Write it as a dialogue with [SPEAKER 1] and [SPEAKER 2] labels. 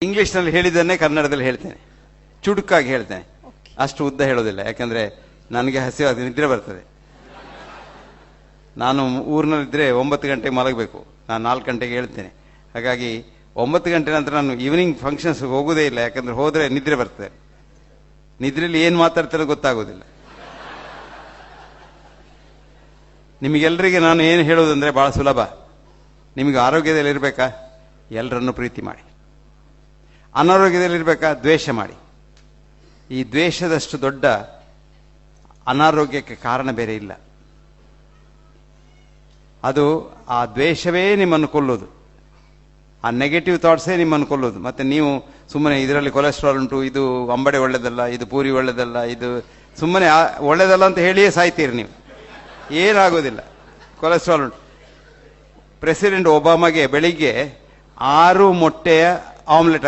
[SPEAKER 1] ಇಂಗ್ಲಿಷ್ನಲ್ಲಿ ಹೇಳಿದ್ದನ್ನೇ ಕನ್ನಡದಲ್ಲಿ ಹೇಳ್ತೇನೆ, ಚುಡುಕಾಗಿ ಹೇಳ್ತೇನೆ. ಅಷ್ಟು ಉದ್ದ ಹೇಳೋದಿಲ್ಲ, ಯಾಕಂದ್ರೆ ನನಗೆ ಹಸಿವಾದ ನಿದ್ರೆ ಬರ್ತದೆ. ನಾನು ಊರಿನಲ್ಲಿದ್ದರೆ 9 ಗಂಟೆಗೆ ಮಲಗಬೇಕು, ನಾನು 4 ಗಂಟೆಗೆ ಹೇಳ್ತೇನೆ. ಹಾಗಾಗಿ 9 ಗಂಟೆ ನಂತರ ನಾನು ಈವ್ನಿಂಗ್ ಫಂಕ್ಷನ್ಸ್ ಹೋಗೋದೇ ಇಲ್ಲ, ಯಾಕಂದ್ರೆ ಹೋದರೆ ನಿದ್ರೆ ಬರ್ತದೆ. ನಿದ್ರೆಯಲ್ಲಿ ಏನು ಮಾತಾಡ್ತಾರೆ ಗೊತ್ತಾಗೋದಿಲ್ಲ. ನಿಮಗೆಲ್ಲರಿಗೆ ನಾನು ಏನು ಹೇಳೋದಂದ್ರೆ ಬಹಳ ಸುಲಭ. ನಿಮಗೆ ಆರೋಗ್ಯದಲ್ಲಿರಬೇಕಾ, ಎಲ್ಲರನ್ನು ಪ್ರೀತಿ ಮಾಡಿ. ಅನಾರೋಗ್ಯದಲ್ಲಿರಬೇಕಾ, ದ್ವೇಷ ಮಾಡಿ. ಈ ದ್ವೇಷದಷ್ಟು ದೊಡ್ಡ ಅನಾರೋಗ್ಯಕ್ಕೆ ಕಾರಣ ಬೇರೆ ಇಲ್ಲ. ಅದು ಆ ದ್ವೇಷವೇ ನಿಮ್ಮನ್ನು ಕೊಲ್ಲೋದು, ಆ ನೆಗೆಟಿವ್ ಥಾಟ್ಸೇ ನಿಮ್ಮನ್ನು ಕೊಲ್ಲೋದು. ಮತ್ತೆ ನೀವು ಸುಮ್ಮನೆ ಇದರಲ್ಲಿ ಕೊಲೆಸ್ಟ್ರಾಲ್ ಉಂಟು, ಇದು ಅಂಬಡೆ ಒಳ್ಳೆದಲ್ಲ, ಇದು ಪೂರಿ ಒಳ್ಳೆದಲ್ಲ, ಇದು ಸುಮ್ಮನೆ ಒಳ್ಳೆದಲ್ಲ ಅಂತ ಹೇಳಿಯೇ ಸಾಯ್ತೀರಿ ನೀವು. ಏನಾಗೋದಿಲ್ಲ. ಕೊಲೆಸ್ಟ್ರಾಲ್ ಉಂಟು. ಪ್ರೆಸಿಡೆಂಟ್ ಒಬಾಮಾಗೆ ಬೆಳಿಗ್ಗೆ 6 ಮೊಟ್ಟೆಯ ಆಮ್ಲೆಟ್